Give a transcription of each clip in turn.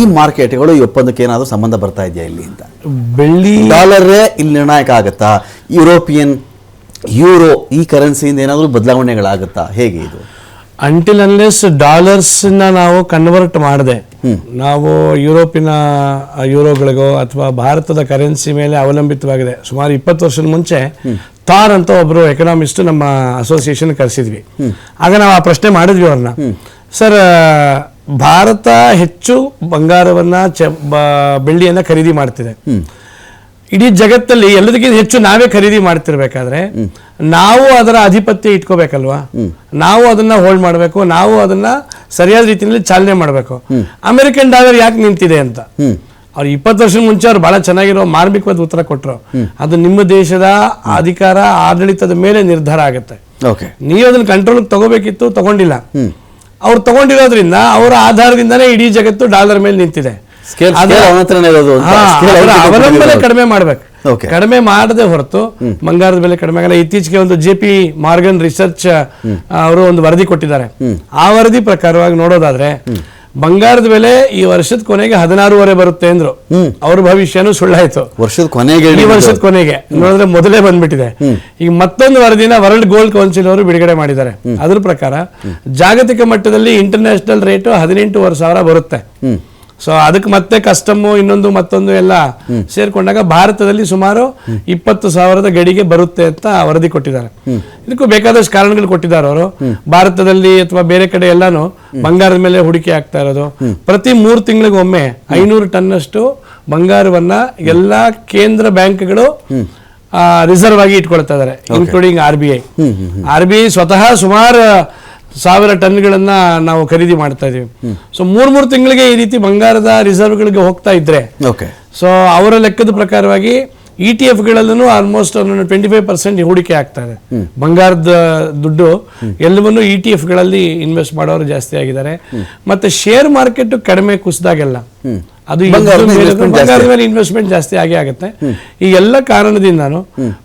ಈ ಮಾರ್ಕೆಟ್ಗಳು ಈ ಒಪ್ಪಂದಕ್ಕೆ ಏನಾದರೂ ಸಂಬಂಧ ಬರ್ತಾ ಇದೆಯಾ ಇಲ್ಲಿ ಅಂತ? ಬೆಳ್ಳಿ ಡಾಲರೇ ಇಲ್ಲಿ ನಿರ್ಣಾಯಕ ಆಗುತ್ತಾ? ಯುರೋಪಿಯನ್ ಯೂರೋ ಈ ಕರೆನ್ಸಿಯಿಂದ ಏನಾದರೂ ಬದಲಾವಣೆಗಳಾಗುತ್ತಾ? ಹೇಗೆ ಇದು? ಅಂಟಿಲ್ ಅನ್ಲೆಸ್ ಡಾಲರ್ಸ್ನ ನಾವು ಕನ್ವರ್ಟ್ ಮಾಡದೆ ನಾವು ಯುರೋಪಿನ ಯೂರೋಗಳಿಗೋ ಅಥವಾ ಭಾರತದ ಕರೆನ್ಸಿ ಮೇಲೆ ಅವಲಂಬಿತವಾಗಿದೆ. ಸುಮಾರು 20 ವರ್ಷದ ಮುಂಚೆ ಥಾರ್ ಅಂತ ಒಬ್ಬರು ಎಕನಾಮಿಸ್ಟ್ ನಮ್ಮ ಅಸೋಸಿಯೇಷನ್ ಕರೆಸಿದ್ವಿ. ಆಗ ನಾವು ಆ ಪ್ರಶ್ನೆ ಮಾಡಿದ್ವಿ ಅವ್ರನ್ನ, ಸರ್ ಭಾರತ ಹೆಚ್ಚು ಬಂಗಾರವನ್ನ ಬೆಳ್ಳಿಯನ್ನ ಖರೀದಿ ಮಾಡ್ತಿದೆ, ಇಡೀ ಜಗತ್ತಲ್ಲಿ ಎಲ್ಲದಕ್ಕಿಂತ ಹೆಚ್ಚು ನಾವೇ ಖರೀದಿ ಮಾಡ್ತಿರ್ಬೇಕಾದ್ರೆ ನಾವು ಅದರ ಆಧಿಪತ್ಯ ಇಟ್ಕೋಬೇಕಲ್ವಾ, ನಾವು ಅದನ್ನ ಹೋಲ್ಡ್ ಮಾಡಬೇಕು, ನಾವು ಅದನ್ನ ಸರಿಯಾದ ರೀತಿಯಲ್ಲಿ ಚಾಲನೆ ಮಾಡಬೇಕು. ಅಮೆರಿಕನ್ ಡಾಲರ್ ಯಾಕೆ ನಿಂತಿದೆ ಅಂತ ಅವ್ರು 20 ವರ್ಷದ ಮುಂಚೆ ಅವ್ರು ಬಹಳ ಚೆನ್ನಾಗಿರೋ ಮಾರ್ಮಿಕವಾದ ಉತ್ತರ ಕೊಟ್ಟರು. ಅದು ನಿಮ್ಮ ದೇಶದ ಅಧಿಕಾರ ಆಡಳಿತದ ಮೇಲೆ ನಿರ್ಧಾರ ಆಗುತ್ತೆ. ನೀವು ಅದನ್ನ ಕಂಟ್ರೋಲ್ ತಗೋಬೇಕಿತ್ತು, ತಗೊಂಡಿಲ್ಲ. ಅವ್ರು ತಗೊಂಡಿರೋದ್ರಿಂದ ಅವರ ಆಧಾರದಿಂದಾನೇ ಇಡೀ ಜಗತ್ತು ಡಾಲರ್ ಮೇಲೆ ನಿಂತಿದೆ. ಅವಲಂಬನೆ ಕಡಿಮೆ ಮಾಡ್ಬೇಕು. ಕಡಿಮೆ ಮಾಡದೆ ಹೊರತು ಬಂಗಾರದ ಬೆಲೆ ಕಡಿಮೆ ಆಗಲ್ಲ. ಇತ್ತೀಚೆಗೆ ಒಂದು JP ಮಾರ್ಗನ್ ರಿಸರ್ಚ್ ಅವರು ಒಂದು ವರದಿ ಕೊಟ್ಟಿದ್ದಾರೆ. ಆ ವರದಿ ಪ್ರಕಾರವಾಗಿ ನೋಡೋದಾದ್ರೆ ಬಂಗಾರದ ಬೆಲೆ ಈ ವರ್ಷದ ಕೊನೆಗೆ 16.5 ಬರುತ್ತೆ ಅಂದ್ರು. ಅವ್ರ ಭವಿಷ್ಯನೂ ಸುಳ್ಳಾಯ್ತು. ಈ ವರ್ಷದ ಕೊನೆಗೆ ನೋಡಿದ್ರೆ ಮೊದಲೇ ಬಂದ್ಬಿಟ್ಟಿದೆ. ಈಗ ಮತ್ತೊಂದು ವರದಿನ ವರ್ಲ್ಡ್ ಗೋಲ್ಡ್ ಕೌನ್ಸಿಲ್ ಅವರು ಬಿಡುಗಡೆ ಮಾಡಿದ್ದಾರೆ. ಅದ್ರ ಪ್ರಕಾರ ಜಾಗತಿಕ ಮಟ್ಟದಲ್ಲಿ ಇಂಟರ್ನ್ಯಾಷನಲ್ ರೇಟು 18,500 ಬರುತ್ತೆ. ಸೊ ಅದಕ್ಕೆ ಮತ್ತೆ ಕಸ್ಟಮು ಇನ್ನೊಂದು ಮತ್ತೊಂದು ಎಲ್ಲ ಸೇರ್ಕೊಂಡಾಗ ಭಾರತದಲ್ಲಿ ಸುಮಾರು 20,000 ಗಡಿಗೆ ಬರುತ್ತೆ ಅಂತ ವರದಿ ಕೊಟ್ಟಿದ್ದಾರೆ. ಇದಕ್ಕೂ ಬೇಕಾದಷ್ಟು ಕಾರಣಗಳು ಕೊಟ್ಟಿದ್ದಾರೆ ಅವರು. ಭಾರತದಲ್ಲಿ ಅಥವಾ ಬೇರೆ ಕಡೆ ಎಲ್ಲಾನು ಬಂಗಾರದ ಮೇಲೆ ಹೂಡಿಕೆ ಆಗ್ತಾ ಇರೋದು. ಪ್ರತಿ 3 ತಿಂಗಳಿಗೊಮ್ಮೆ 500 ಟನ್ನಷ್ಟು ಬಂಗಾರವನ್ನ ಎಲ್ಲಾ ಕೇಂದ್ರ ಬ್ಯಾಂಕ್ಗಳು ರಿಸರ್ವ್ ಆಗಿ ಇಟ್ಕೊಳ್ತಾ ಇದ್ದಾರೆ, ಇನ್ಕ್ಲೂಡಿಂಗ್ RBI ಸ್ವತಃ ಸುಮಾರು 1000 ಟನ್ಗಳನ್ನ ನಾವು ಖರೀದಿ ಮಾಡ್ತಾ ಇದೀವಿ. ಸೊ 3 ತಿಂಗಳಿಗೆ ಈ ರೀತಿ ಬಂಗಾರದ ರಿಸರ್ವ್ಗಳಿಗೆ ಹೋಗ್ತಾ ಇದ್ರೆ ಸೊ ಅವರ ಲೆಕ್ಕದ ಪ್ರಕಾರವಾಗಿ ETF ಗಳಲ್ಲೂ ಆಲ್ಮೋಸ್ಟ್ 25% ಹೂಡಿಕೆ ಆಗ್ತಾ ಇದೆ. ಬಂಗಾರದ ದುಡ್ಡು ಎಲ್ಲವನ್ನೂ ETF ಗಳಲ್ಲಿ ಇನ್ವೆಸ್ಟ್ ಮಾಡೋರು ಜಾಸ್ತಿ ಆಗಿದ್ದಾರೆ. ಮತ್ತೆ ಶೇರ್ ಮಾರ್ಕೆಟ್ ಕಡಿಮೆ ಕುಸಿದಾಗೆಲ್ಲ ಅದು ಬಂಗಾರದ ಮೇಲೆ ಇನ್ವೆಸ್ಟ್ಮೆಂಟ್ ಜಾಸ್ತಿ ಆಗೇ ಆಗುತ್ತೆ. ಈ ಎಲ್ಲ ಕಾರಣದಿಂದಾನು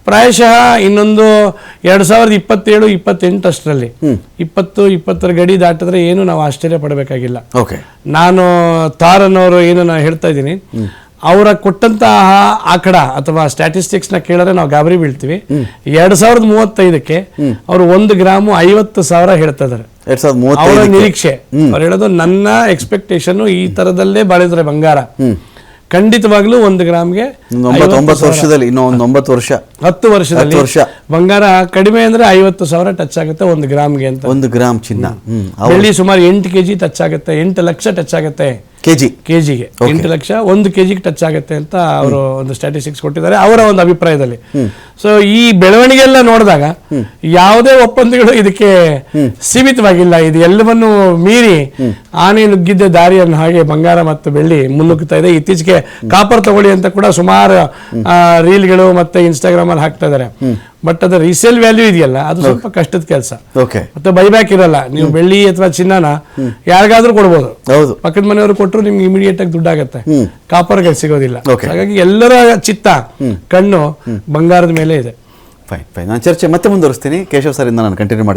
ಪ್ರಾಯಶಃ ಇನ್ನೊಂದು 2027-28 ಅಷ್ಟರಲ್ಲಿ 20-20 ಗಡಿ ದಾಟಿದ್ರೆ ಏನು ನಾವು ಆಶ್ಚರ್ಯ ಪಡಬೇಕಾಗಿಲ್ಲ. ನಾನು ಥಾರ್ ಅನ್ನೋರು ಏನು ನಾನು ಹೇಳ್ತಾ ಇದ್ದೀನಿ, ಅವರ ಕೊಟ್ಟಂತಹ ಆಕಡ ಅಥವಾ ಸ್ಟ್ಯಾಟಿಸ್ಟಿಕ್ಸ್ ನ ಕೇಳಿದ್ರೆ ನಾವು ಗಾಬರಿ ಬೀಳ್ತೀವಿ. 2035ಕ್ಕೆ ಅವರು 1 ಗ್ರಾಮು 50,000 ಹೇಳ್ತಾ ಇದಾರೆ. ಅವರ ನಿರೀಕ್ಷೆ, ಅವ್ರು ಹೇಳೋದು ನನ್ನ ಎಕ್ಸ್ಪೆಕ್ಟೇಷನ್ ಈ ತರದಲ್ಲೇ ಬಾಳಿದ್ರೆ ಬಂಗಾರ ಖಂಡಿತವಾಗ್ಲೂ 1 ಗ್ರಾಮ್ಗೆ 9 ವರ್ಷದಲ್ಲಿ 10 ವರ್ಷದಲ್ಲಿ ಬಂಗಾರ ಕಡಿಮೆ ಅಂದ್ರೆ 50,000 ಟಚ್ ಆಗುತ್ತೆ 1 ಗ್ರಾಮ್ಗೆ ಅಂತ. 1 ಗ್ರಾಮ್ ಚಿನ್ನ. ಬೆಳ್ಳಿ ಸುಮಾರು 8 kg ಟಚ್ ಆಗುತ್ತೆ, 8 ಲಕ್ಷ ಟಚ್ ಆಗುತ್ತೆ ಕೆಜಿಗೆ. 8 ಲಕ್ಷ 1 kg ಟಚ್ ಆಗುತ್ತೆ ಅಂತ ಅವರು ಒಂದು ಸ್ಟ್ಯಾಟಿಸ್ಟಿಕ್ಸ್ ಕೊಟ್ಟಿದ್ದಾರೆ ಅವರ ಒಂದು ಅಭಿಪ್ರಾಯದಲ್ಲಿ. ಸೊ ಈ ಬೆಳವಣಿಗೆ ಎಲ್ಲ ನೋಡಿದಾಗ ಯಾವುದೇ ಒಪ್ಪಂದಗಳು ಇದಕ್ಕೆ ಸೀಮಿತವಾಗಿಲ್ಲ. ಇದು ಎಲ್ಲವನ್ನು ಮೀರಿ ಆನೆ ನುಗ್ಗಿದ್ದ ದಾರಿಯನ್ನು ಹಾಗೆ ಬಂಗಾರ ಮತ್ತು ಬೆಳ್ಳಿ ಮುನ್ನುಗ್ಗುತ್ತಾ ಇದೆ. ಇತ್ತೀಚೆಗೆ ಕಾಪರ್ ತಗೊಳ್ಳಿ ಅಂತ ಕೂಡ ಸುಮಾರು ರೀಲ್ಗಳು ಮತ್ತೆ ಇನ್ಸ್ಟಾಗ್ರಾಮ್ ಅಲ್ಲಿ ಹಾಕ್ತಾ ಇದಾರೆ. ಬಟ್ ಅದರ ರೀಸೇಲ್ ವ್ಯಾಲ್ಯೂ ಇದೆಯಲ್ಲ ಅದು ಸ್ವಲ್ಪ ಕಷ್ಟದ ಕೆಲಸ. ಮತ್ತೆ ಬೈಬ್ಯಾಕ್ ಇರಲ್ಲ. ನೀವು ಬೆಳ್ಳಿ ಅಥವಾ ಚಿನ್ನನ ಯಾರಿಗಾದ್ರೂ ಕೊಡ್ಬೋದು, ಪಕ್ಕದ ಮನೆಯವರು ಕೊಟ್ಟರು ನಿಮ್ಗೆ ಇಮಿಡಿಯೇಟ್ ಆಗಿ ದುಡ್ಡಾಗತ್ತೆ, ಕಾಪರ್ಗೆ ಸಿಗೋದಿಲ್ಲ. ಹಾಗಾಗಿ ಎಲ್ಲರ ಚಿತ್ತ ಕಣ್ಣು ಬಂಗಾರದ ಮೇಲೆ ಇದೆ. ಫೈನ್. ನಾನು ಚರ್ಚೆ ಮತ್ತೆ ಮುಂದುವರಿಸ್ತೀನಿ. ಕೇಶವ್ ಸರ್ ಇಂದ ನಾನು ಕಂಟಿನ್ಯೂ ಮಾಡ್ತೀನಿ.